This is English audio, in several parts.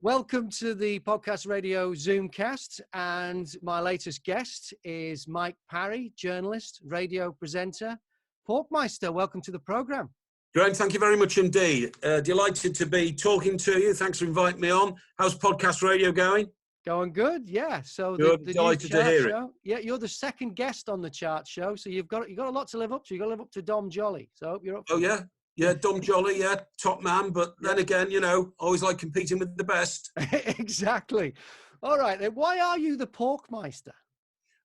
Welcome to the Podcast Radio Zoomcast, and my latest guest is Parry, journalist, radio presenter. Porkmiester, welcome to the program. Graham, thank you very much indeed. Delighted to be talking to you. Thanks for inviting me on. How's Podcast Radio going? Going good, yeah. So good. the Delighted new to hear show, it. Yeah, you're the second guest on the chart show, so you've got a lot to live up to. You've got to live up to Dom Jolly. So I hope you're up for it. Yeah. Yeah, Dom Jolly, yeah, top man. But then again, you know, always like competing with the best. Exactly. All right, then. Why are you the Porkmiester?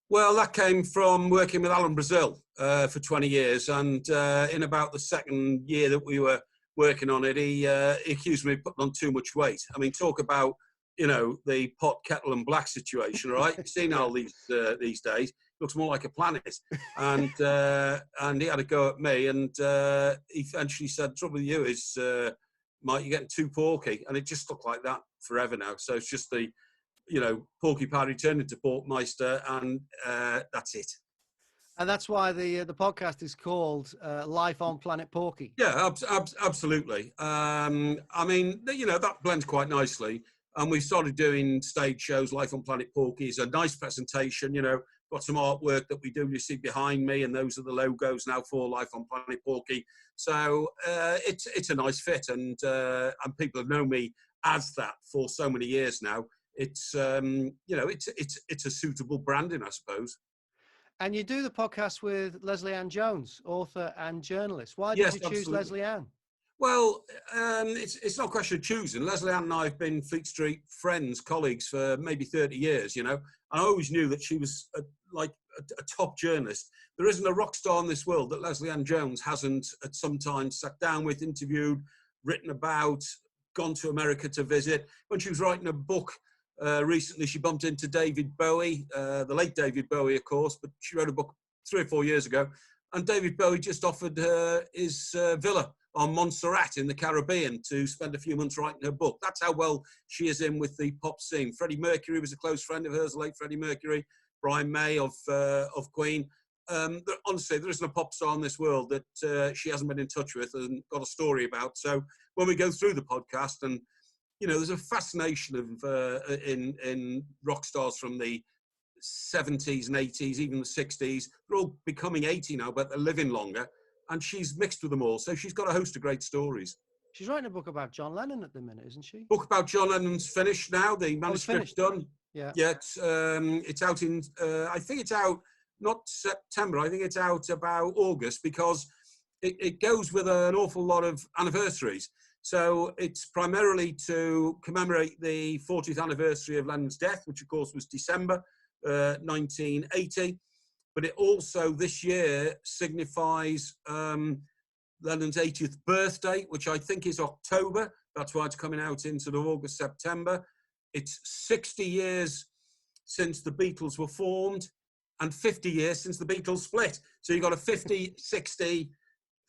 Well, that came from working with Alan Brazil for 20 years. And in about the second year that we were working on it, he accused me of putting on too much weight. I mean, talk about, you know, the pot, kettle and black situation, right? You've seen how these days. Looks more like a planet. And he had a go at me, and he eventually said, the trouble with you is, Mike, you're getting too porky. And it just looked like that forever now. So it's just the, you know, Porky Parry turned into Porkmiester, and that's it. And that's why the podcast is called Life on Planet Porky. Yeah, absolutely. I mean, you know, that blends quite nicely. And we started doing stage shows. Life on Planet Porky is a nice presentation, you know. Got some artwork that we do, you see behind me, and those are the logos now for Life on Planet Porky. So it's a nice fit, and people have known me as that for so many years now. It's you know, it's a suitable branding, I suppose. And you do the podcast with Lesley-Anne Jones, author and journalist. Why did you choose Lesley-Anne? Well, it's not a question of choosing. Lesley-Anne and I have been Fleet Street friends, colleagues for maybe 30 years, you know. And I always knew that she was a top journalist. There isn't a rock star in this world that Lesley-Anne Jones hasn't at some time sat down with, interviewed, written about, gone to America to visit. When she was writing a book recently, she bumped into David Bowie, the late David Bowie, of course, but she wrote a book 3 or 4 years ago. And David Bowie just offered her his villa on Montserrat in the Caribbean to spend a few months writing her book. That's how well she is in with the pop scene. Freddie Mercury was a close friend of hers, the late Freddie Mercury. Brian May of Queen. Honestly, there isn't a pop star in this world that she hasn't been in touch with and got a story about. So when we go through the podcast, and you know, there's a fascination of in rock stars from the 70s and 80s, even the 60s. They're all becoming 80 now, but they're living longer. And she's mixed with them all. So she's got a host of great stories. She's writing a book about John Lennon at the minute, isn't she? Book about John Lennon's finished now. The manuscript's done. Yeah. Yeah, it's out in, I think it's out, not September, I think it's out about August, because it goes with an awful lot of anniversaries. So it's primarily to commemorate the 40th anniversary of Lennon's death, which of course was December 1980. But it also this year signifies Lennon's 80th birthday, which I think is October. That's why it's coming out in sort of August, September. It's 60 years since the Beatles were formed and 50 years since the Beatles split. So you've got a 50, 60,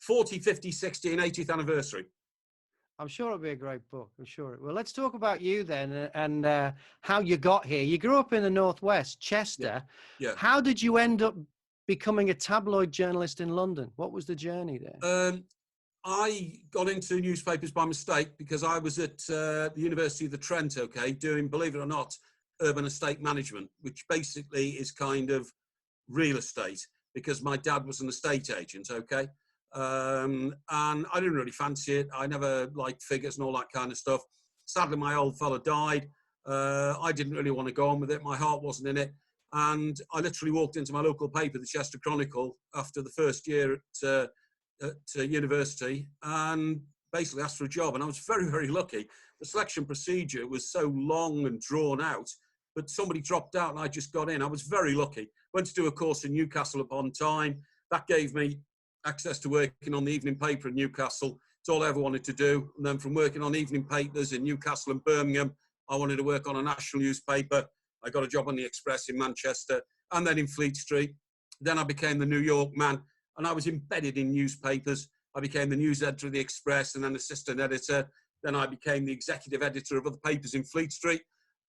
40, 50, 60 and 80th anniversary. I'm sure it'll be a great book. I'm sure it will. Let's talk about you then and how you got here. You grew up in the Northwest, Chester. Yeah. How did you end up becoming a tabloid journalist in London? What was the journey there? I got into newspapers by mistake because I was at the University of the Trent, doing, believe it or not, urban estate management, which basically is kind of real estate, because my dad was an estate agent, and I didn't really fancy it. I never liked figures and all that kind of stuff. Sadly, my old fella died. I didn't really want to go on with it. My heart wasn't in it. And I literally walked into my local paper, the Chester Chronicle, after the first year at university, and basically asked for a job. And I was very, very lucky. The selection procedure was so long and drawn out, but somebody dropped out and I just got in. I was very lucky. Went to do a course in Newcastle upon Tyne. That gave me access to working on the evening paper in Newcastle. It's all I ever wanted to do. And then from working on evening papers in Newcastle and Birmingham, I wanted to work on a national newspaper. I got a job on the Express in Manchester and then in Fleet Street. Then I became the New York man, and I was embedded in newspapers. I became the news editor of the Express and then assistant editor. Then I became the executive editor of other papers in Fleet Street.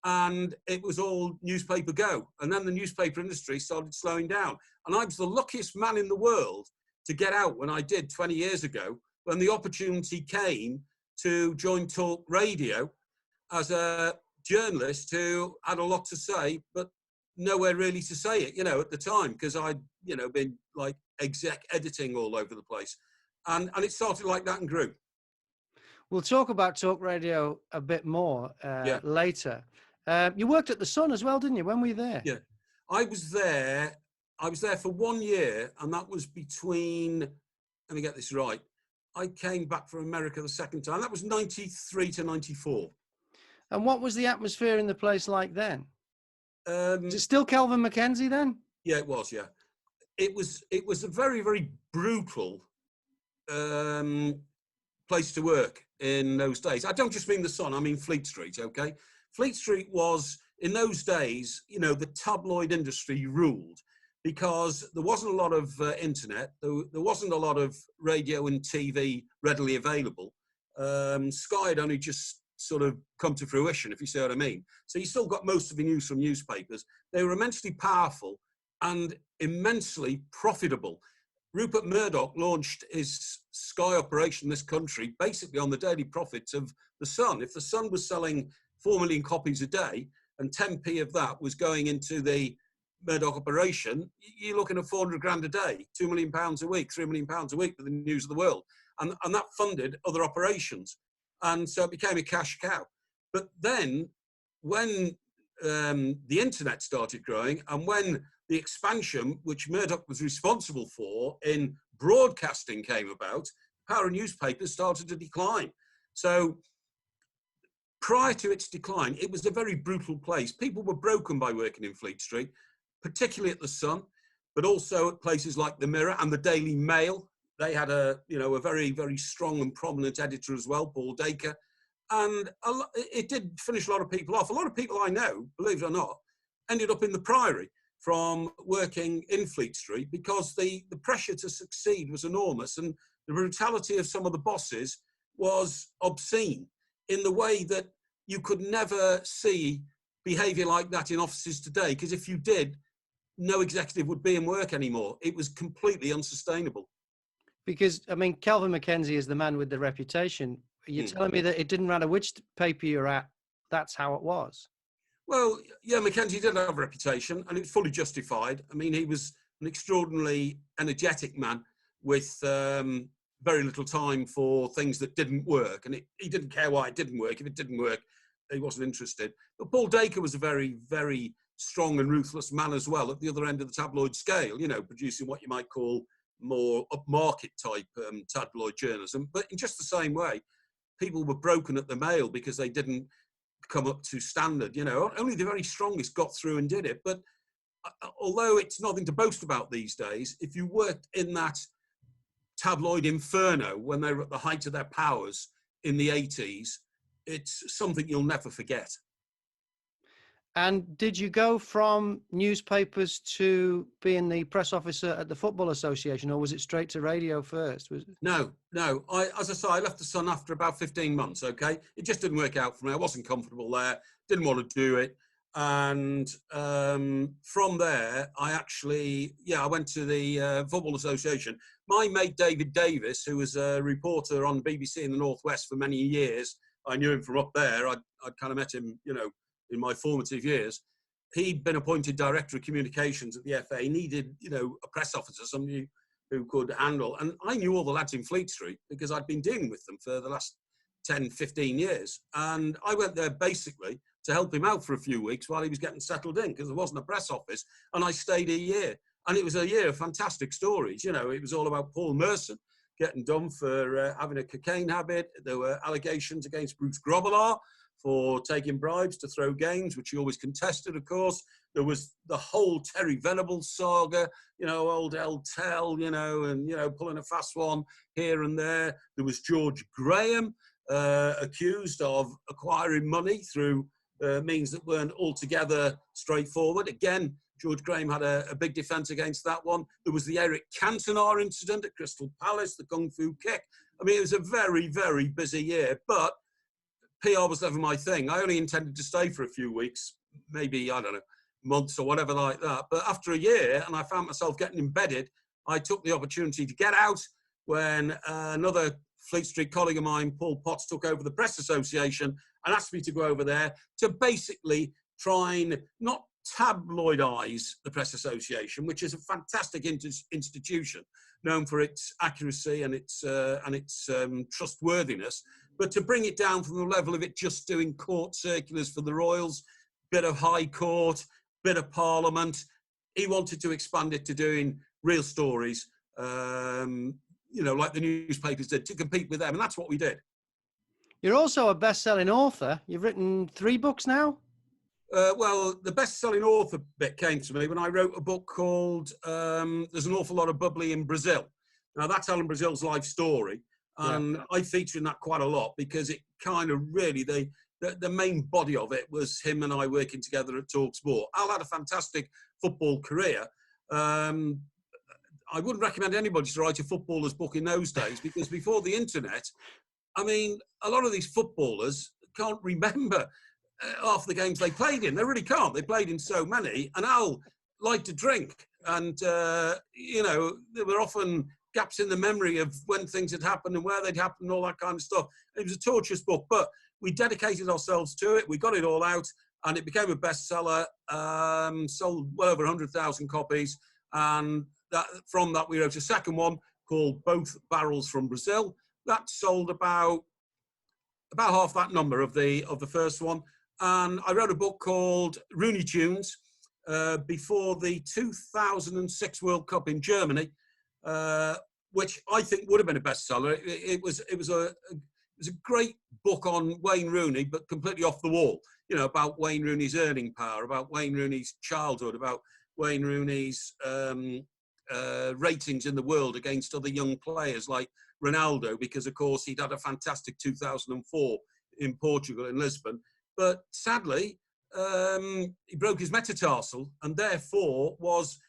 And it was all newspaper go. And then the newspaper industry started slowing down. And I was the luckiest man in the world to get out when I did 20 years ago, when the opportunity came to join Talk Radio. as a journalist who had a lot to say, but nowhere really to say it, at the time, because I'd, been like exec editing all over the place. And it started like that and grew. We'll talk about talk radio a bit more later. You worked at the Sun as well, didn't you? When were you there? Yeah, I was there for 1 year, and that was between, let me get this right, I came back from America the second time. That was 93 to 94. And what was the atmosphere in the place like then? Is it still Kelvin Mackenzie then? Yeah, it was, yeah. It was a very, very brutal place to work in those days. I don't just mean the Sun, I mean Fleet Street, okay? Fleet Street was, in those days, the tabloid industry ruled, because there wasn't a lot of internet, there wasn't a lot of radio and TV readily available. Sky had only just sort of come to fruition, if you see what I mean. So you still got most of the news from newspapers. They were immensely powerful and immensely profitable. Rupert Murdoch launched his Sky operation in this country basically on the daily profits of the Sun. If the Sun was selling 4 million copies a day and 10p of that was going into the Murdoch operation, you're looking at 400 grand a day, £2 million a week, £3 million a week for the news of the world. And that funded other operations. And so it became a cash cow. But then when the internet started growing, and when the expansion, which Murdoch was responsible for in broadcasting, came about, power of newspapers started to decline. So prior to its decline, it was a very brutal place. People were broken by working in Fleet Street, particularly at the Sun, but also at places like the Mirror and the Daily Mail. They had a very, very strong and prominent editor as well, Paul Dacre. And it did finish a lot of people off. A lot of people I know, believe it or not, ended up in the Priory from working in Fleet Street, because the pressure to succeed was enormous, and the brutality of some of the bosses was obscene, in the way that you could never see behaviour like that in offices today, because if you did, no executive would be in work anymore. It was completely unsustainable. Because, I mean, Kelvin Mackenzie is the man with the reputation. You're telling me that it didn't matter which paper you're at, that's how it was? Well, yeah, Mackenzie did have a reputation, and it was fully justified. I mean, he was an extraordinarily energetic man with very little time for things that didn't work. And he didn't care why it didn't work. If it didn't work, he wasn't interested. But Paul Dacre was a very, very strong and ruthless man as well, at the other end of the tabloid scale, producing what you might call more upmarket type tabloid journalism. But in just the same way, people were broken at the Mail because they didn't come up to standard. Only the very strongest got through and did it. But although it's nothing to boast about these days, if you worked in that tabloid inferno when they were at the height of their powers in the 80s, it's something you'll never forget. And did you go from newspapers to being the press officer at the Football Association, or was it straight to radio first? No. As I say, I left the Sun after about 15 months, okay? It just didn't work out for me. I wasn't comfortable there, didn't want to do it. And from there, I went to the Football Association. My mate David Davis, who was a reporter on BBC in the Northwest for many years, I knew him from up there. I'd kind of met him, in my formative years. He'd been appointed Director of Communications at the FA. He needed, a press officer, somebody who could handle. And I knew all the lads in Fleet Street because I'd been dealing with them for the last 10, 15 years. And I went there basically to help him out for a few weeks while he was getting settled in, because there wasn't a press office. And I stayed a year. And it was a year of fantastic stories. It was all about Paul Merson getting done for having a cocaine habit. There were allegations against Bruce Grobbelaar for taking bribes to throw games, which he always contested, of course. There was the whole Terry Venables saga, old El Tel, and, pulling a fast one here and there. There was George Graham, accused of acquiring money through means that weren't altogether straightforward. Again, George Graham had a big defence against that one. There was the Eric Cantona incident at Crystal Palace, the Kung Fu kick. I mean, it was a very, very busy year, but PR was never my thing. I only intended to stay for a few weeks, maybe, I don't know, months or whatever like that. But after a year, and I found myself getting embedded, I took the opportunity to get out when another Fleet Street colleague of mine, Paul Potts, took over the Press Association and asked me to go over there to basically try and not tabloidize the Press Association, which is a fantastic institution known for its accuracy and its trustworthiness, but to bring it down from the level of it just doing court circulars for the Royals, bit of High Court, bit of Parliament. He wanted to expand it to doing real stories, like the newspapers did, to compete with them, and that's what we did. You're also a best-selling author. You've written 3 books now? Well, the best-selling author bit came to me when I wrote a book called There's an Awful Lot of Bubbly in Brazil. Now, that's Alan Brazil's life story, and I feature in that quite a lot because it kind of really, the main body of it was him and I working together at TalkSport. Al had a fantastic football career. I wouldn't recommend anybody to write a footballer's book in those days because before the internet, I mean, a lot of these footballers can't remember half the games they played in. They really can't. They played in so many. And Al liked to drink. And, there were often gaps in the memory of when things had happened and where they'd happened and all that kind of stuff. It was a torturous book, but we dedicated ourselves to it. We got it all out and it became a bestseller, sold well over 100,000 copies. And from that, we wrote a second one called Both Barrels from Brazil. That sold about half that number of the first one. And I wrote a book called Rooney Tunes before the 2006 World Cup in Germany, which I think would have been a bestseller. It was a great book on Wayne Rooney, but completely off the wall. About Wayne Rooney's earning power, about Wayne Rooney's childhood, about Wayne Rooney's ratings in the world against other young players like Ronaldo, because of course he'd had a fantastic 2004 in Portugal, in Lisbon. But sadly, he broke his metatarsal and therefore was,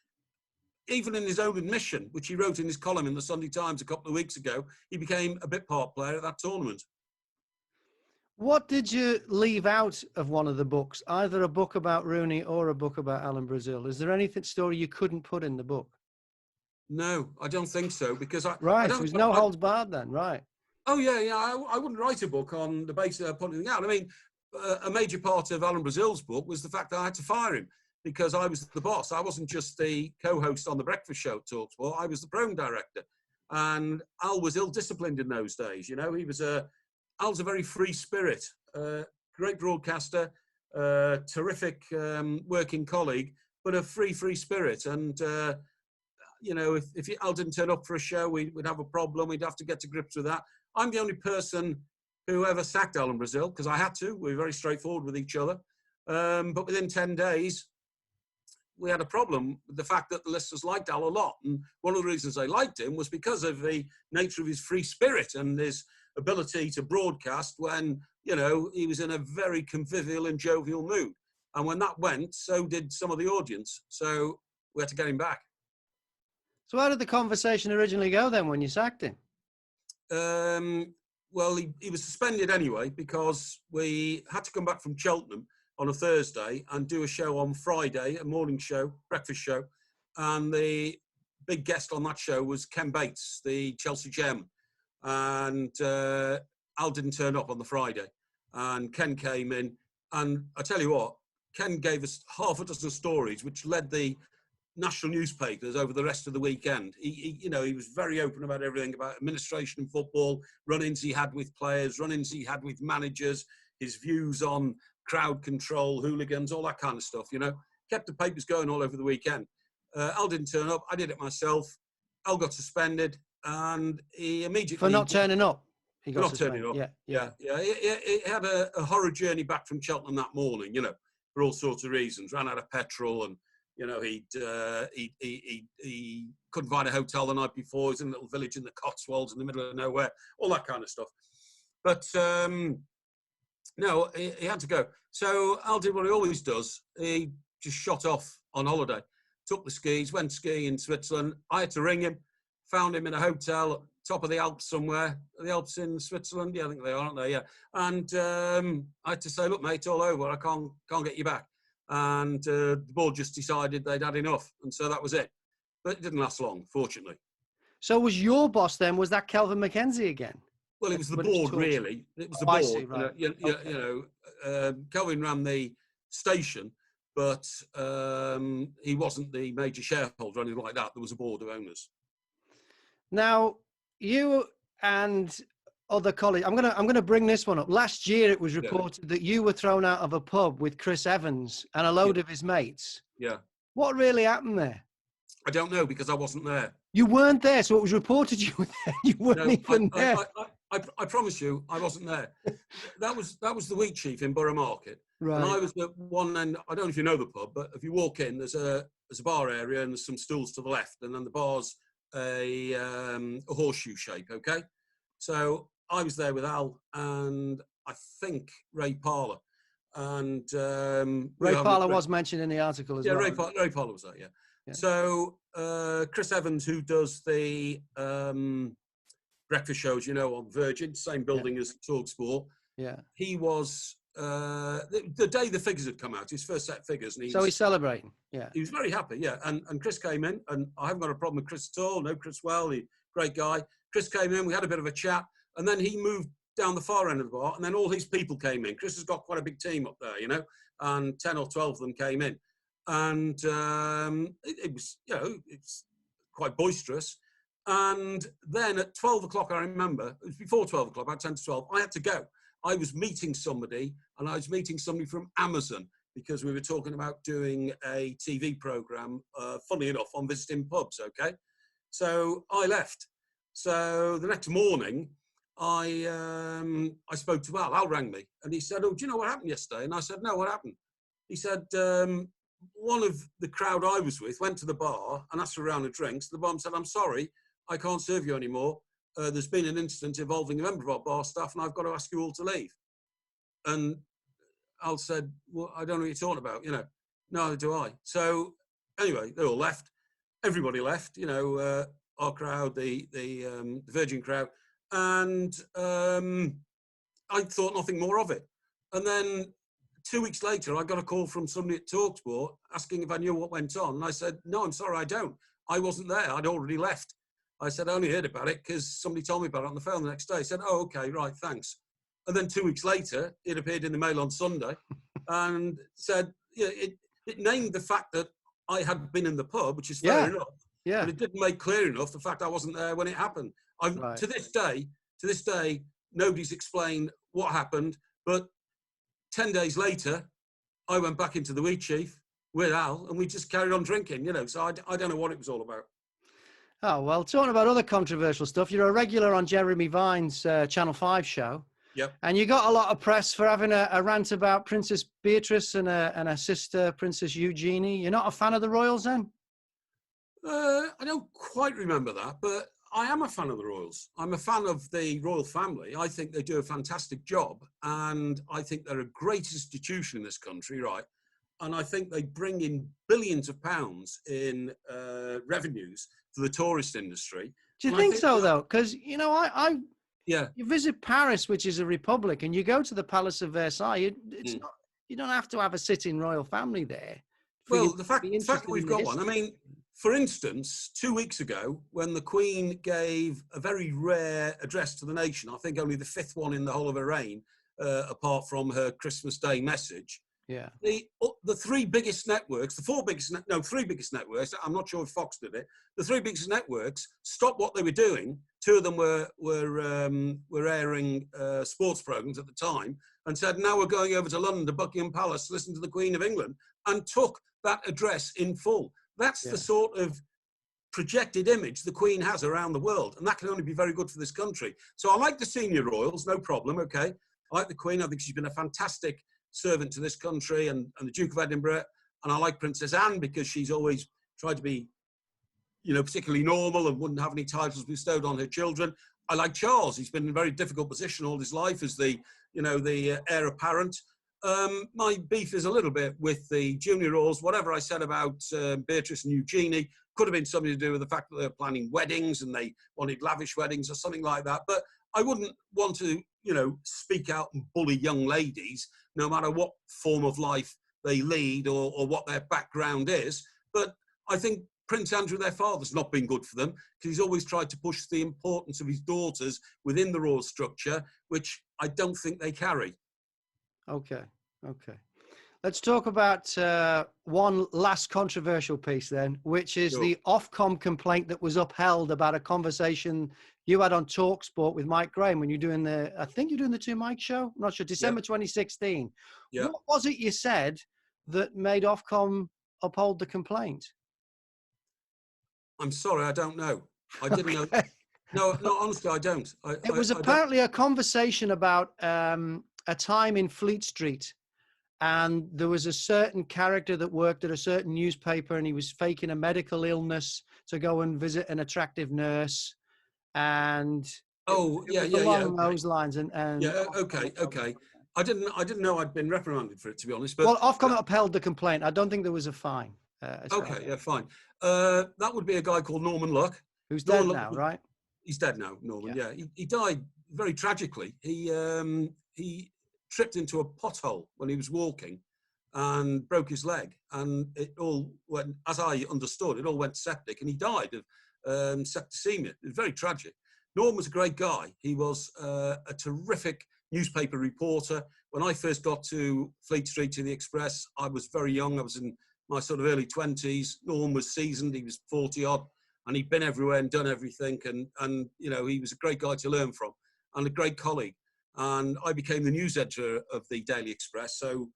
even in his own admission, which he wrote in his column in the Sunday Times a couple of weeks ago, he became a bit part player at that tournament. What did you leave out of one of the books, either a book about Rooney or a book about Alan Brazil? Is there anything story you couldn't put in the book? No, I don't think so, because Right, there was no holds barred then, right? Oh, yeah, I wouldn't write a book on the basis of putting anything out. I mean, a major part of Alan Brazil's book was the fact that I had to fire him because I was the boss. I wasn't just the co-host on the breakfast show TalkSport, I was the program director. And Al was ill-disciplined in those days, He was Al's a very free spirit, great broadcaster, terrific working colleague, but a free spirit. And, if Al didn't turn up for a show, we'd have a problem. We'd have to get to grips with that. I'm the only person who ever sacked Alan Brazil, because I had to. We were very straightforward with each other. But within 10 days, we had a problem with the fact that the listeners liked Al a lot. And one of the reasons they liked him was because of the nature of his free spirit and his ability to broadcast when, he was in a very convivial and jovial mood. And when that went, so did some of the audience. So we had to get him back. So how did the conversation originally go then when you sacked him? Well, he was suspended anyway because we had to come back from Cheltenham on a Thursday and do a show on Friday, a morning show, breakfast show. And the big guest on that show was Ken Bates, the Chelsea chairman. And Al didn't turn up on the Friday. And Ken came in. And I tell you what, Ken gave us half a dozen stories which led the national newspapers over the rest of the weekend. He was very open about everything, about administration in football, run-ins he had with players, run-ins he had with managers, his views on crowd control, hooligans, all that kind of stuff, Kept the papers going all over the weekend. Al didn't turn up. I did it myself. Al got suspended and he immediately... For not turning up? He got suspended. Turning up. Yeah. He had a horror journey back from Cheltenham that morning, for all sorts of reasons. Ran out of petrol and he couldn't find a hotel the night before. He was in a little village in the Cotswolds in the middle of nowhere, all that kind of stuff. But no, he had to go. So Al did what he always does. He just shot off on holiday, took the skis, went skiing in Switzerland. I had to ring him, found him in a hotel, top of the Alps somewhere. Are the Alps in Switzerland? Yeah, I think they are, aren't they? Yeah. And I had to say, look, mate, it's all over. I can't get you back. And the board just decided they'd had enough. And so that was it. But it didn't last long, fortunately. So was your boss then, was that Kelvin McKenzie again? Well, it was the when it's board, talks. really. It was the Oh, I board. see, right. Kelvin ran the station, but he wasn't the major shareholder or anything like that. There was a board of owners. Now, you and other colleagues, I'm gonna bring this one up. Last year, it was reported that you were thrown out of a pub with Chris Evans and a load of his mates. Yeah. What really happened there? I don't know because I wasn't there. You weren't there, so it was reported you were there. You weren't even there. I promise you, I wasn't there. That was the wheat chief in Borough Market, Right. and I was at one end. I don't know if you know the pub, but if you walk in, there's a bar area and there's some stools to the left, and then the bar's a horseshoe shape. Okay, so I was there with Al and I think Ray Parler, and Ray Parler was mentioned in the article as well. Yeah, Ray Parler was there. Yeah. So Chris Evans, who does the breakfast shows, on Virgin, same building as TalkSport. Yeah. He was the day the figures had come out, his first set of figures, and he's celebrating. Yeah. He was very happy. Yeah. And Chris came in, and I haven't got a problem with Chris at all. Know Chris well. Great guy. Chris came in. We had a bit of a chat, and then he moved down the far end of the bar, and then all his people came in. Chris has got quite a big team up there, and 10 or 12 of them came in. And it was, it's quite boisterous. And then at 12 o'clock, I remember, it was before 12 o'clock, about 10 to 12, I had to go. I was meeting somebody, and I was meeting somebody from Amazon because we were talking about doing a TV program, funnily enough, on visiting pubs, okay? So I left. So the next morning, I spoke to Al. Al rang me, and he said, "Oh, do you know what happened yesterday?" And I said, "No, what happened?" He said, one of the crowd I was with went to the bar and asked for a round of drinks. The barman said, "I'm sorry, I can't serve you anymore. There's been an incident involving a member of our bar staff, and I've got to ask you all to leave." And Al said, "Well, I don't know what you're talking about, Neither do I." So anyway, they all left. Everybody left, our crowd, the Virgin crowd. And I thought nothing more of it. And then 2 weeks later, I got a call from somebody at TalkSport asking if I knew what went on. And I said, "No, I'm sorry, I don't. I wasn't there. I'd already left." I said, "I only heard about it because somebody told me about it on the phone the next day." I said, "Oh, okay, right, thanks." And then 2 weeks later, it appeared in the Mail on Sunday and said, it named the fact that I had been in the pub, which is fair enough. Yeah. But it didn't make clear enough the fact I wasn't there when it happened. Right. To this day, nobody's explained what happened. But 10 days later, I went back into the Wheat Chief with Al, and we just carried on drinking, So I don't know what it was all about. Oh, well, talking about other controversial stuff, you're a regular on Jeremy Vine's Channel 5 show. Yep. And you got a lot of press for having a rant about Princess Beatrice and her sister, Princess Eugenie. You're not a fan of the royals, then? I don't quite remember that, but I am a fan of the royals. I'm a fan of the royal family. I think they do a fantastic job, and I think they're a great institution in this country, right? And I think they bring in billions of pounds in revenues to the tourist industry. Do you think so, though? Because, you visit Paris, which is a republic, and you go to the Palace of Versailles. It's not. You don't have to have a sitting royal family there. Well, the fact that we've got one. I mean, for instance, 2 weeks ago, when the Queen gave a very rare address to the nation, I think only the fifth one in the whole of her reign, apart from her Christmas Day message. Yeah. The three biggest networks, three biggest networks. I'm not sure if Fox did it. The three biggest networks stopped what they were doing. Two of them were airing sports programs at the time, and said, "Now we're going over to London to Buckingham Palace to listen to the Queen of England," and took that address in full. That's the sort of projected image the Queen has around the world, and that can only be very good for this country. So I like the senior royals, no problem. Okay, I like the Queen. I think she's been a fantastic servant to this country, and the Duke of Edinburgh, and I like Princess Anne because she's always tried to be, particularly normal and wouldn't have any titles bestowed on her children. I like Charles. He's been in a very difficult position all his life as the heir apparent. My beef is a little bit with the junior royals. Whatever I said about Beatrice and Eugenie could have been something to do with the fact that they were planning weddings and they wanted lavish weddings or something like that. But I wouldn't want to, speak out and bully young ladies, no matter what form of life they lead or what their background is. But I think Prince Andrew, their father's not been good for them because he's always tried to push the importance of his daughters within the royal structure, which I don't think they carry. Okay. Let's talk about one last controversial piece then, which is Sure. the Ofcom complaint that was upheld about a conversation you had on TalkSport with Mike Graham when you're doing I think you're doing the Two Mike show. I'm not sure. December 2016. Yeah. What was it you said that made Ofcom uphold the complaint? I'm sorry, I don't know. I didn't know. No, honestly, I don't. It was apparently a conversation about a time in Fleet Street, and there was a certain character that worked at a certain newspaper, and he was faking a medical illness to go and visit an attractive nurse, and along those lines. And okay. I didn't know I'd been reprimanded for it, to be honest. But well, Ofcom upheld the complaint. I don't think there was a fine. Okay, yeah, fine. That would be a guy called Norman Luck. Who's dead now, right? He's dead now, Norman. Yeah, he died very tragically. He tripped into a pothole when he was walking and broke his leg, and it all went, as I understood, it all went septic, and he died of septicemia. It was very tragic. Norman was a great guy. He was a terrific newspaper reporter. When I first got to Fleet Street to the Express, I was very young. I was in my sort of early 20s. Norman was seasoned. He was 40 odd, and he'd been everywhere and done everything. And you know, he was a great guy to learn from and a great colleague. And I became the news editor of the Daily Express. So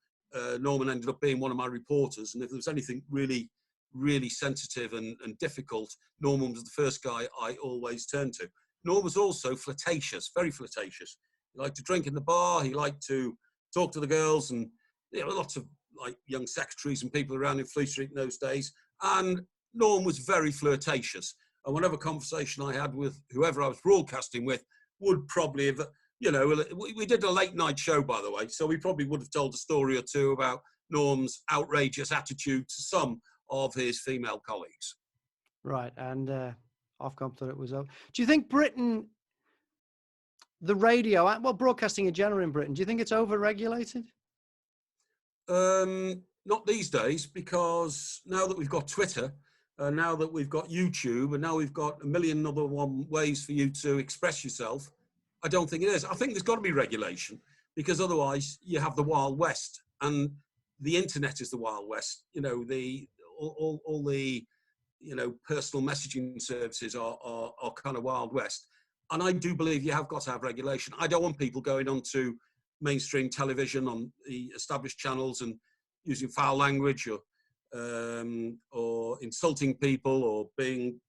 Norman ended up being one of my reporters. And if there was anything really, really sensitive and difficult, Norman was the first guy I always turned to. Norman was also flirtatious, very flirtatious. He liked to drink in the bar. He liked to talk to the girls, and lots of like young secretaries and people around in Fleet Street in those days. And Norm was very flirtatious. And whatever conversation I had with whoever I was broadcasting with would probably have, we did a late night show, by the way, so we probably would have told a story or two about Norm's outrageous attitude to some of his female colleagues. Right, and Ofcom thought it was over. Do you think Britain, the radio, well, broadcasting in general in Britain, do you think it's over-regulated? Not these days, because now that we've got Twitter, now that we've got YouTube, and now we've got a million other ways for you to express yourself, I don't think it is. I think there's got to be regulation, because otherwise you have the Wild West, and the internet is the Wild West. All the personal messaging services are kind of Wild West. And I do believe you have got to have regulation. I don't want people going onto mainstream television on the established channels and using foul language or insulting people or being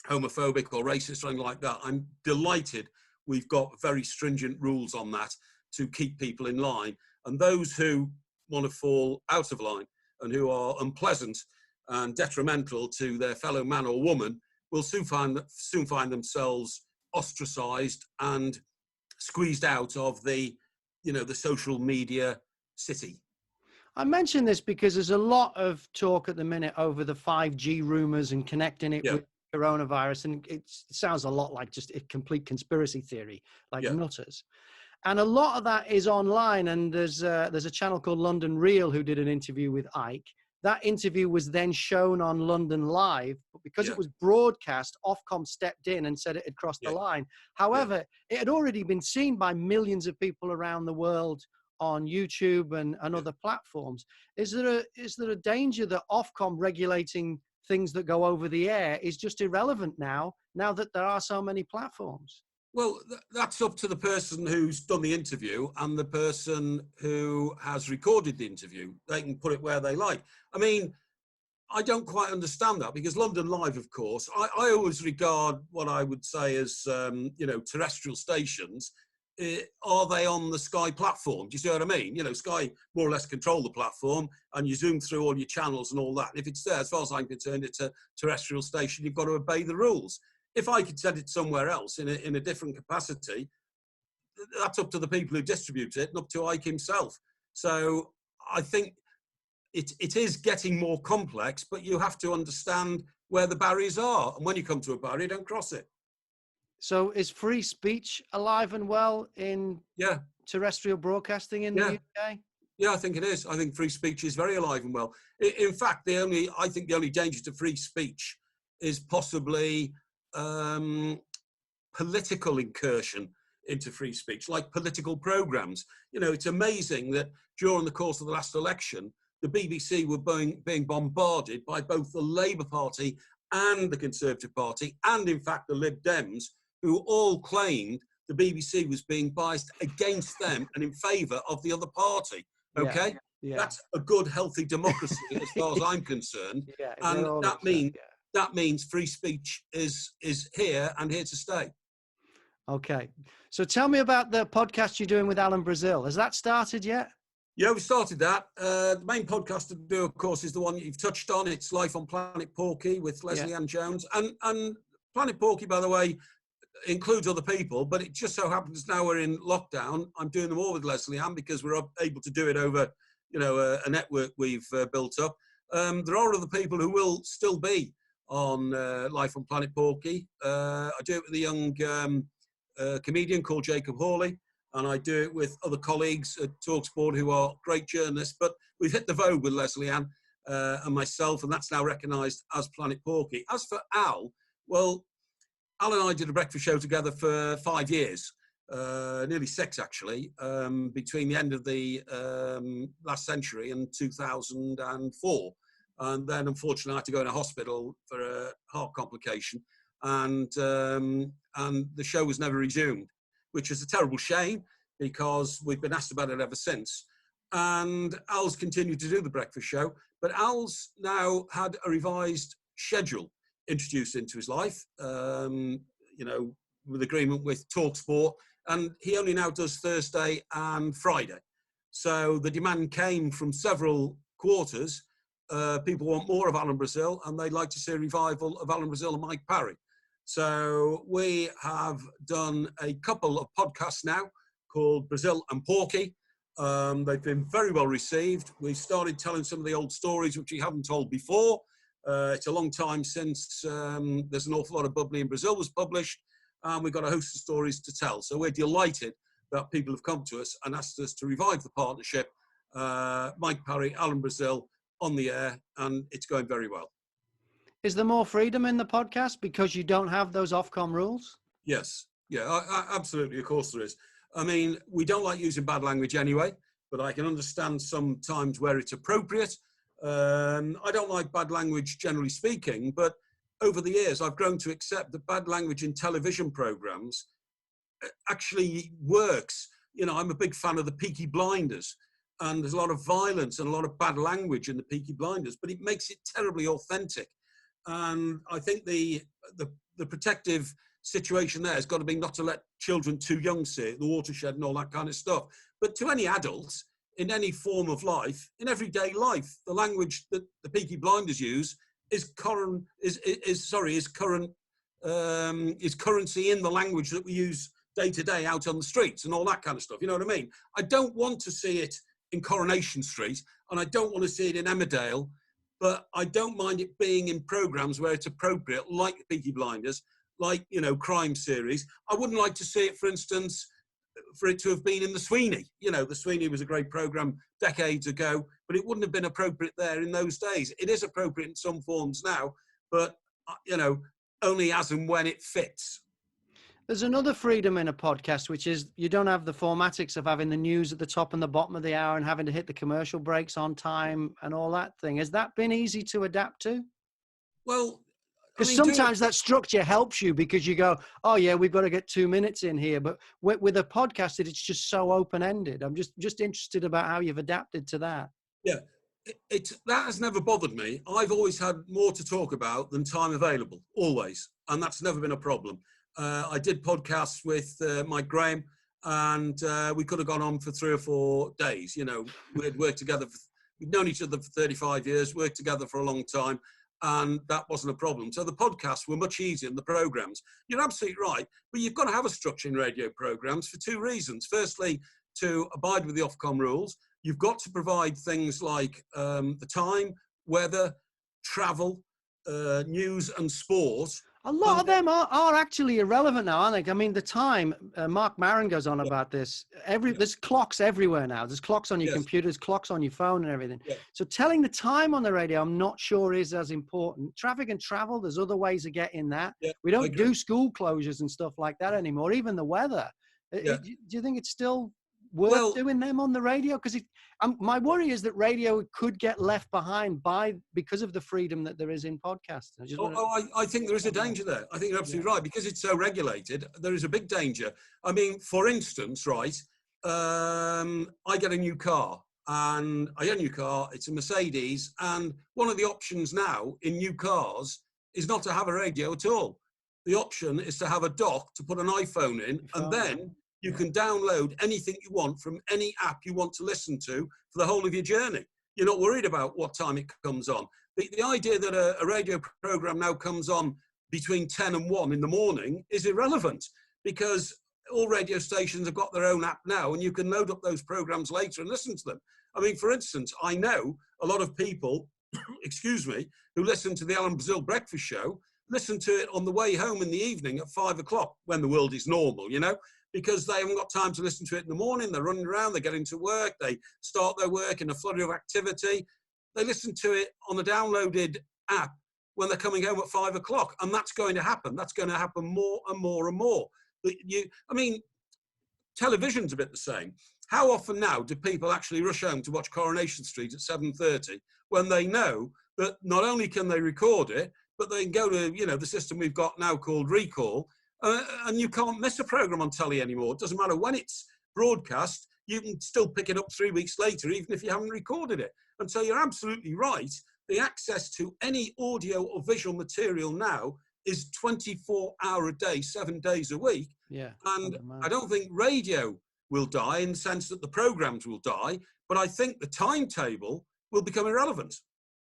homophobic or racist or anything like that. I'm delighted we've got very stringent rules on that to keep people in line. And those who want to fall out of line and who are unpleasant and detrimental to their fellow man or woman will soon find themselves ostracized and squeezed out of the social media city. I mention this because there's a lot of talk at the minute over the 5G rumors and connecting it with coronavirus, and it sounds a lot like just a complete conspiracy theory, like nutters. And a lot of that is online, and there's a channel called London Real who did an interview with Ike. That interview was then shown on London Live, but because it was broadcast, Ofcom stepped in and said it had crossed the line. However, it had already been seen by millions of people around the world on YouTube and other platforms. Is there a danger that Ofcom regulating things that go over the air is just irrelevant now that there are so many platforms? Well, that's up to the person who's done the interview and the person who has recorded the interview. They can put it where they like. I mean, I don't quite understand that, because London Live, of course, I always regard what I would say as, terrestrial stations. Are they on the Sky platform? Do you see what I mean? Sky more or less control the platform, and you zoom through all your channels and all that. If it's there, as far as I'm concerned, it's a terrestrial station. You've got to obey the rules. If I could send it somewhere else in a different capacity, that's up to the people who distribute it and up to Ike himself. So I think it is getting more complex, but you have to understand where the barriers are. And when you come to a barrier, don't cross it. So is free speech alive and well in terrestrial broadcasting in the UK? Yeah, I think it is. I think free speech is very alive and well. In fact, I think the only danger to free speech is possibly political incursion into free speech, like political programs. You know, it's amazing that during the course of the last election, the BBC were being bombarded by both the Labour Party and the Conservative Party, and in fact the Lib Dems, who all claimed the BBC was being biased against them and in favour of the other party. Okay, yeah. That's a good, healthy democracy as far as I'm concerned, Yeah, and that that means free speech is here and here to stay. Okay, so tell me about the podcast you're doing with Alan Brazil. Has that started yet? Yeah, we started that. The main podcast to do, of course, is the one that you've touched on. It's Life on Planet Porky with Lesley-Anne Jones. And Planet Porky, by the way, includes other people, but it just so happens now we're in lockdown. I'm doing them all with Lesley-Anne because we're able to do it over, a network we've built up. There are other people who will still be on Life on Planet Porky. I do it with a young comedian called Jacob Hawley, and I do it with other colleagues at TalkSport who are great journalists. But we've hit the vogue with Lesley-Anne and myself, and that's now recognised as Planet Porky. As for Al, well, Al and I did a breakfast show together for 5 years, nearly 6 actually, between the end of the last century and 2004. And then unfortunately I had to go in a hospital for a heart complication, and the show was never resumed, which is a terrible shame because we've been asked about it ever since. And Al's continued to do the breakfast show, but Al's now had a revised schedule introduced into his life, with agreement with TalkSport, and he only now does Thursday and Friday. So the demand came from several quarters. People want more of Alan Brazil, and they'd like to see a revival of Alan Brazil and Mike Parry. So we have done a couple of podcasts now called Brazil and Porky. They've been very well received. We started telling some of the old stories which we haven't told before. It's a long time since there's an awful lot of Bubbly in Brazil was published, and we've got a host of stories to tell. So we're delighted that people have come to us and asked us to revive the partnership. Mike Parry, Alan Brazil on the air, and it's going very well. Is there more freedom in the podcast because you don't have those Ofcom rules? Yes. Yeah, absolutely. Of course there is. I mean, we don't like using bad language anyway, but I can understand sometimes where it's appropriate. I don't like bad language, generally speaking, but over the years, I've grown to accept that bad language in television programs actually works. I'm a big fan of the Peaky Blinders, and there's a lot of violence and a lot of bad language in the Peaky Blinders, but it makes it terribly authentic. And I think the protective situation there has got to be not to let children too young see it, the watershed and all that kind of stuff. But to any adults in any form of life, in everyday life, the language that the Peaky Blinders use is currency in the language that we use day to day out on the streets and all that kind of stuff. You know what I mean? I don't want to see it in Coronation Street, and I don't want to see it in Emmerdale, but I don't mind it being in programs where it's appropriate, like the Peaky Blinders, like, crime series. I wouldn't like to see it, for instance, for it to have been in The Sweeney. The Sweeney was a great program decades ago, but it wouldn't have been appropriate there in those days. It is appropriate in some forms now, but, only as and when it fits. There's another freedom in a podcast, which is you don't have the formatics of having the news at the top and the bottom of the hour and having to hit the commercial breaks on time and all that thing. Has that been easy to adapt to? Well, because sometimes that structure helps you because you go, oh yeah, we've got to get 2 minutes in here. But with a podcast, it's just so open-ended. I'm just interested about how you've adapted to that. Yeah, that has never bothered me. I've always had more to talk about than time available, always. And that's never been a problem. I did podcasts with Mike Graham, and we could have gone on for 3 or 4 days. We had worked together. We've known each other for 35 years, worked together for a long time, and that wasn't a problem. So the podcasts were much easier than the programs. You're absolutely right, but you've got to have a structure in radio programs for 2 reasons. Firstly, to abide with the Ofcom rules. You've got to provide things like the time, weather, travel, news and sport. A lot of them are actually irrelevant now, aren't they? I mean, the time, Mark Maron goes on about this. There's clocks everywhere now. There's clocks on your computers, clocks on your phone and everything. Yeah. So telling the time on the radio, I'm not sure is as important. Traffic and travel, there's other ways of getting that. Yeah, We don't do school closures and stuff like that anymore, even the weather. Yeah. Do you think it's still worth doing them on the radio? Because my worry is that radio could get left behind because of the freedom that there is in podcasting. I think there is a danger there. I think you're absolutely right, because it's so regulated. There is a big danger. I mean, for instance, right? I get a new car, and it's a Mercedes, and one of the options now in new cars is not to have a radio at all. The option is to have a dock to put an iPhone in, and then you can download anything you want from any app you want to listen to for the whole of your journey. You're not worried about what time it comes on. The idea that a radio program now comes on between 10 and 1 in the morning is irrelevant, because all radio stations have got their own app now, and you can load up those programs later and listen to them. I mean, for instance, I know a lot of people, excuse me, who listen to the Alan Brazil Breakfast Show, listen to it on the way home in the evening at 5 o'clock when the world is normal, because they haven't got time to listen to it in the morning. They're running around, they're getting to work, they start their work in a flurry of activity. They listen to it on the downloaded app when they're coming home at 5 o'clock. And that's going to happen. That's going to happen more and more and more. Television's a bit the same. How often now do people actually rush home to watch Coronation Street at 7:30 when they know that not only can they record it, but they can go to, the system we've got now called Recall, and you can't miss a program on telly anymore. It doesn't matter when it's broadcast, you can still pick it up 3 weeks later, even if you haven't recorded it. And so you're absolutely right. The access to any audio or visual material now is 24-hour a day, 7 days a week. Yeah. And I don't think radio will die in the sense that the programs will die, but I think the timetable will become irrelevant.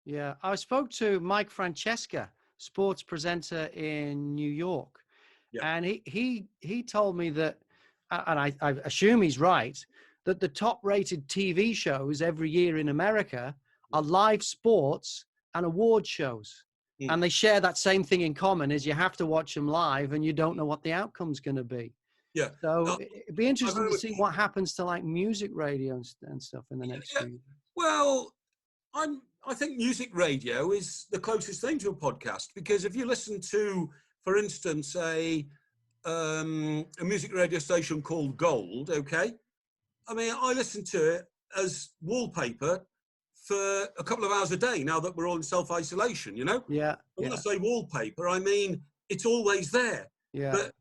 Yeah. I spoke to Mike Francesca, sports presenter in New York. Yeah. And he told me that, and I assume he's right, that the top-rated TV shows every year in America are live sports and award shows. And they share that same thing in common, is you have to watch them live and you don't know what the outcome's going to be. Yeah. So it'd be interesting to see what happens to like music radio and stuff in the next few years. Well, I think music radio is the closest thing to a podcast, because if you listen to, for instance, a music radio station called Gold, okay? I mean, I listen to it as wallpaper for a couple of hours a day now that we're all in self-isolation, Yeah. When I say wallpaper, I mean, it's always there. Yeah. But,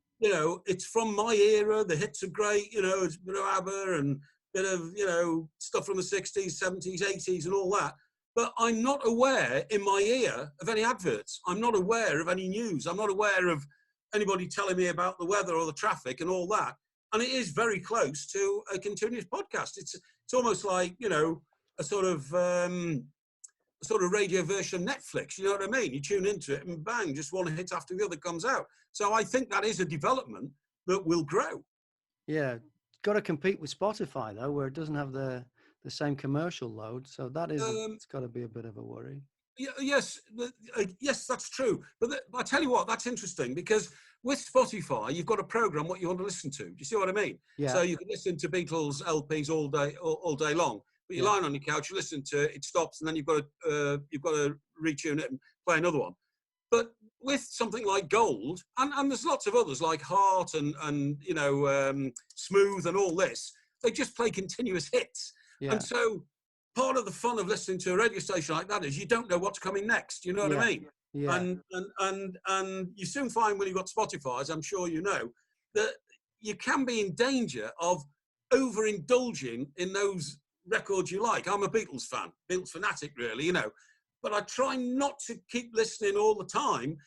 it's from my era. The hits are great, it's a bit of ABBA and a bit of, stuff from the 60s, 70s, 80s and all that. But I'm not aware in my ear of any adverts. I'm not aware of any news. I'm not aware of anybody telling me about the weather or the traffic and all that. And it is very close to a continuous podcast. It's almost like, a sort of radio version of Netflix. You know what I mean? You tune into it and bang, just one hit after the other comes out. So I think that is a development that will grow. Yeah. Got to compete with Spotify though, where it doesn't have the same commercial load. So that is, it's got to be a bit of a worry. Yes, that's true. But I tell you what, that's interesting, because with Spotify, you've got to program what you want to listen to. Do you see what I mean? Yeah. So you can listen to Beatles LPs all day long. But you're lying on your couch, you listen to it, it stops, and then you've got to retune it and play another one. But with something like Gold, and there's lots of others like Heart and Smooth and all this, they just play continuous hits. Yeah. And so part of the fun of listening to a radio station like that is you don't know what's coming next. You know what I mean? Yeah. And you soon find when you've got Spotify, as I'm sure you know, that you can be in danger of overindulging in those records you like. I'm a Beatles fan, Beatles fanatic really, but I try not to keep listening all the time,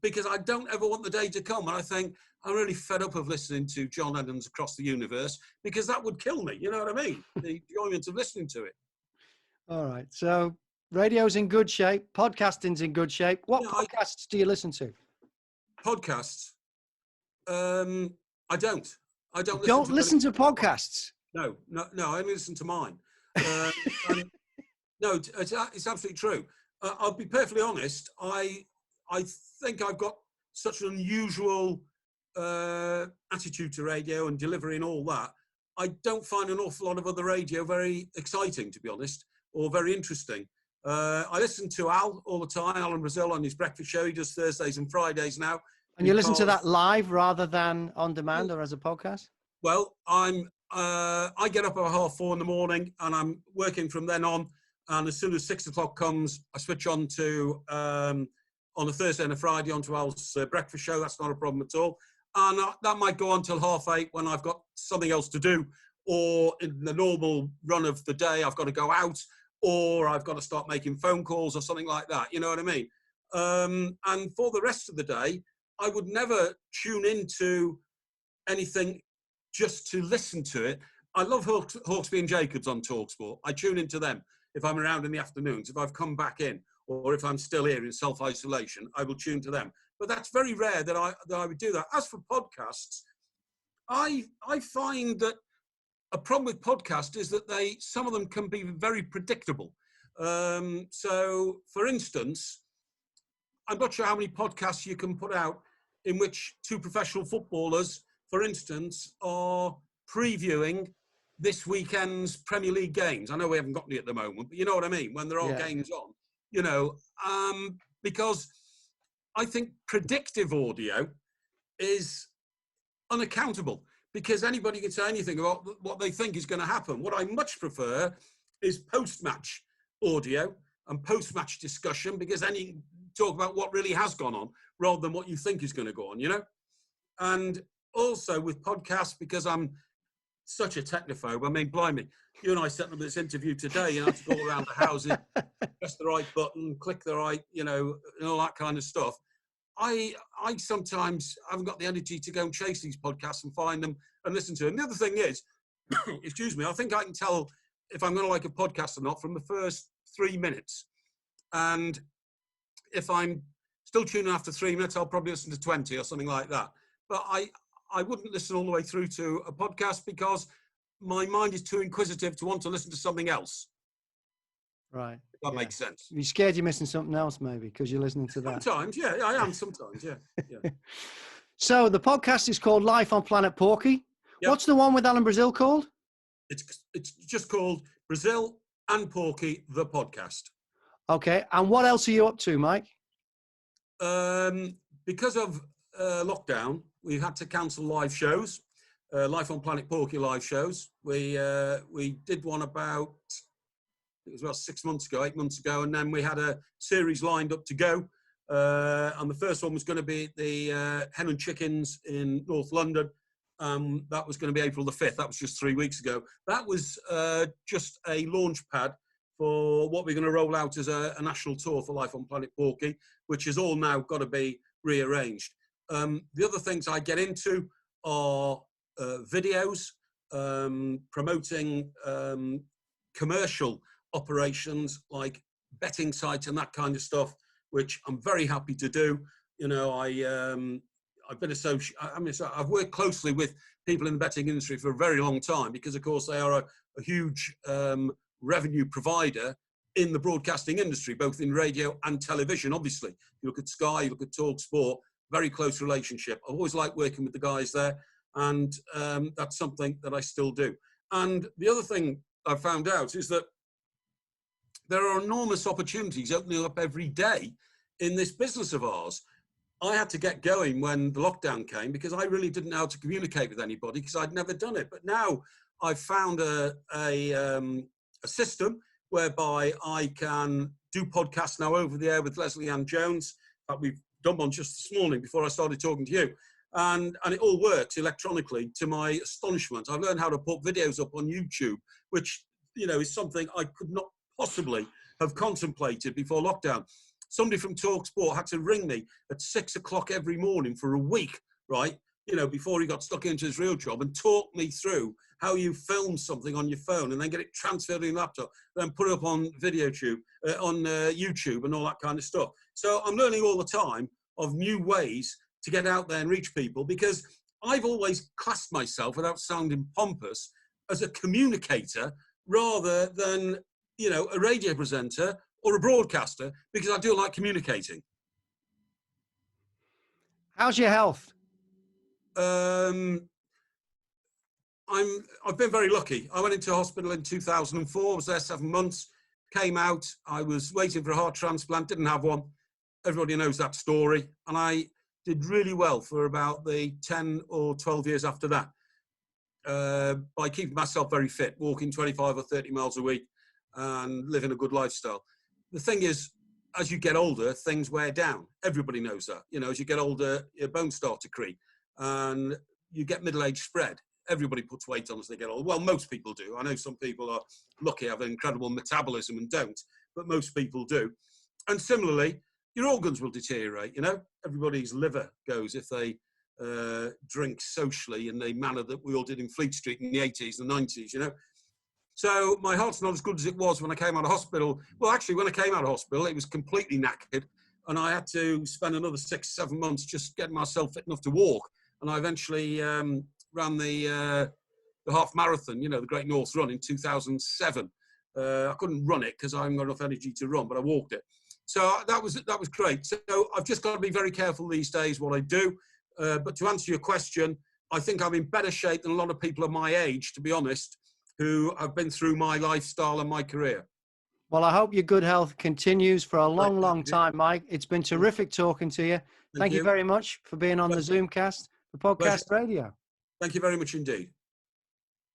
because I don't ever want the day to come when I think I'm really fed up of listening to John Lennon's Across the Universe, because that would kill me. You know what I mean? The enjoyment of listening to it. All right. So radio's in good shape. Podcasting's in good shape. What podcasts do you listen to? Podcasts? I don't. Don't listen to podcasts? No. I only listen to mine. No, it's absolutely true. I'll be perfectly honest. I think I've got such an unusual attitude to radio and delivery and all that, I don't find an awful lot of other radio very exciting, to be honest, or very interesting. I listen to Al all the time, Alan Brazil, on his breakfast show. He does Thursdays and Fridays now. And you listen to that live rather than on demand or as a podcast? Well, I get up at 4:30 in the morning and I'm working from then on. And as soon as 6 o'clock comes, I switch on to, on a Thursday and a Friday, onto Al's breakfast show. That's not a problem at all. And that might go on till 8:30 when I've got something else to do, or in the normal run of the day, I've got to go out, or I've got to start making phone calls or something like that. You know what I mean? And for the rest of the day, I would never tune into anything just to listen to it. I love Hawksby and Jacobs on TalkSport. I tune into them if I'm around in the afternoons. If I've come back in, or if I'm still here in self-isolation, I will tune to them. But that's very rare that I would do that. As for podcasts, I find that a problem with podcasts is that some of them can be very predictable. So, for instance, I'm not sure how many podcasts you can put out in which two professional footballers, for instance, are previewing this weekend's Premier League games. I know we haven't got any at the moment, but you know what I mean, when there are games on, you know, because I think predictive audio is unaccountable, because anybody can say anything about what they think is going to happen. What I much prefer is post-match audio and post-match discussion, because then you can talk about what really has gone on rather than what you think is going to go on, you know? And also with podcasts, because I'm such a technophobe, I mean, blimey, you and I set up this interview today, you know, to go around the house, press the right button, click the right, you know, and all that kind of stuff. I sometimes haven't got the energy to go and chase these podcasts and find them and listen to them. The other thing is, excuse me, I think I can tell if I'm going to like a podcast or not from the first 3 minutes. And if I'm still tuning after 3 minutes, I'll probably listen to 20 or something like that. But I wouldn't listen all the way through to a podcast because my mind is too inquisitive to want to listen to something else. Right. If that makes sense. You're scared you're missing something else, maybe, because you're listening to that. Sometimes, yeah, I am sometimes, yeah. So the podcast is called Life on Planet Porky. Yep. What's the one with Alan Brazil called? It's just called Brazil and Porky, the podcast. Okay. And what else are you up to, Mike? Because of lockdown, we had to cancel live shows, Life on Planet Porky live shows. We did one it was about 6 months ago, 8 months ago, and then we had a series lined up to go. And the first one was going to be the Hen and Chickens in North London. That was going to be April the 5th. That was just 3 weeks ago. That was just a launch pad for what we're going to roll out as a national tour for Life on Planet Porky, which has all now got to be rearranged. The other things I get into are videos, promoting commercial operations like betting sites and that kind of stuff, which I'm very happy to do. You know, I've been I've worked closely with people in the betting industry for a very long time because, of course, they are a huge revenue provider in the broadcasting industry, both in radio and television, obviously. You look at Sky, you look at TalkSport, very close relationship. I always like working with the guys there, and that's something that I still do. And the other thing I found out is that there are enormous opportunities opening up every day in this business of ours. I had to get going when the lockdown came because I really didn't know how to communicate with anybody because I'd never done it. But now I've found a system whereby I can do podcasts now over the air with Lesley-Anne Jones that we've done one just this morning before I started talking to you. And it all works electronically to my astonishment. I've learned how to put videos up on YouTube, which, you know, is something I could not possibly have contemplated before lockdown. Somebody from TalkSport had to ring me at 6 o'clock every morning for a week, right? You know, before he got stuck into his real job, and talk me through how you film something on your phone and then get it transferred to your laptop, then put it up on YouTube and all that kind of stuff. So I'm learning all the time of new ways to get out there and reach people, because I've always classed myself, without sounding pompous, as a communicator rather than, you know, a radio presenter or a broadcaster, because I do like communicating. How's your health? I've been very lucky. I went into hospital in 2004, was there 7 months, came out, I was waiting for a heart transplant, didn't have one. Everybody knows that story. And I did really well for about the 10 or 12 years after that, by keeping myself very fit, walking 25 or 30 miles a week and living a good lifestyle. The thing is, as you get older, things wear down. Everybody knows that. You know, as you get older, your bones start to creep and you get middle-age spread. Everybody puts weight on as they get older. Well, most people do. I know some people are lucky, have an incredible metabolism and don't, but most people do. And similarly, your organs will deteriorate, you know. Everybody's liver goes if they drink socially in the manner that we all did in Fleet Street in the 80s and 90s, you know. So my heart's not as good as it was when I came out of hospital. Well, actually, when I came out of hospital, it was completely knackered. And I had to spend another 6-7 months just getting myself fit enough to walk. And I eventually ran the half marathon, you know, the Great North Run in 2007. I couldn't run it because I haven't got enough energy to run, but I walked it. So that was great. So I've just got to be very careful these days what I do. But to answer your question, I think I'm in better shape than a lot of people of my age, to be honest, who have been through my lifestyle and my career. Well, I hope your good health continues for a long, long time, Mike. It's been terrific talking to you. Thank you very much for being on the Zoomcast, the podcast radio. Thank you very much indeed.